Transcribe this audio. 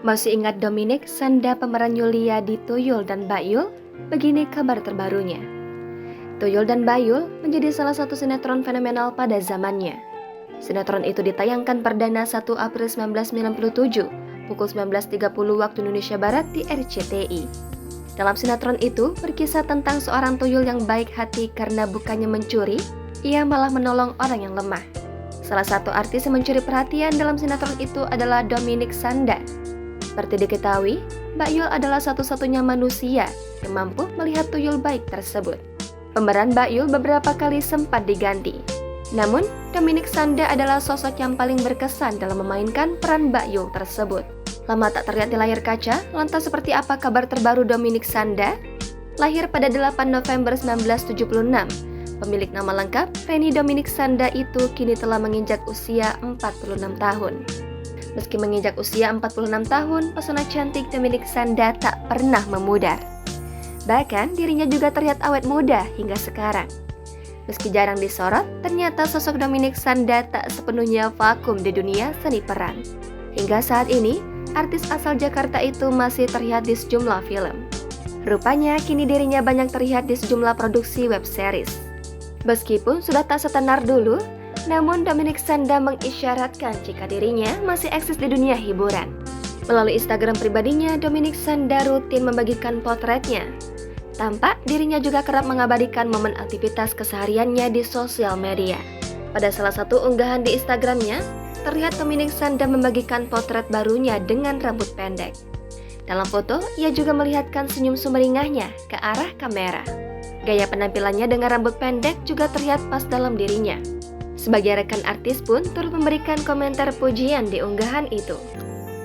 Masih ingat Dominic, Sanda pemeran Yulia di Tuyul dan Bayul? Begini kabar terbarunya. Tuyul dan Bayul menjadi salah satu sinetron fenomenal pada zamannya. Sinetron itu ditayangkan perdana 1 April 1997, pukul 19.30 waktu Indonesia Barat di RCTI. Dalam sinetron itu berkisah tentang seorang tuyul yang baik hati karena bukannya mencuri, ia malah menolong orang yang lemah. Salah satu artis yang mencuri perhatian dalam sinetron itu adalah Dominic Sanda. Seperti diketahui, Mbak Yul adalah satu-satunya manusia yang mampu melihat tuyul baik tersebut. Pemeran Mbak Yul beberapa kali sempat diganti. Namun, Dominic Sanda adalah sosok yang paling berkesan dalam memainkan peran Mbak Yul tersebut. Lama tak terlihat di layar kaca, lantas seperti apa kabar terbaru Dominic Sanda? Lahir pada 8 November 1976, pemilik nama lengkap Reni Dominic Sanda itu kini telah menginjak usia 46 tahun. Meski menginjak usia 46 tahun, pesona cantik Dominic Sanda tak pernah memudar. Bahkan dirinya juga terlihat awet muda hingga sekarang. Meski jarang disorot, ternyata sosok Dominic Sanda tak sepenuhnya vakum di dunia seni peran. Hingga saat ini, artis asal Jakarta itu masih terlihat di sejumlah film. Rupanya kini dirinya banyak terlihat di sejumlah produksi web series. Meskipun sudah tak setenar dulu, namun Dominic Sanda mengisyaratkan jika dirinya masih eksis di dunia hiburan. Melalui Instagram pribadinya, Dominic Sanda rutin membagikan potretnya. Tampak dirinya juga kerap mengabadikan momen aktivitas kesehariannya di sosial media. Pada salah satu unggahan di Instagramnya, terlihat Dominic Sanda membagikan potret barunya dengan rambut pendek. Dalam foto, ia juga melihatkan senyum sumringahnya ke arah kamera. Gaya penampilannya dengan rambut pendek juga terlihat pas dalam dirinya. Sebagai rekan artis pun turut memberikan komentar pujian di unggahan itu.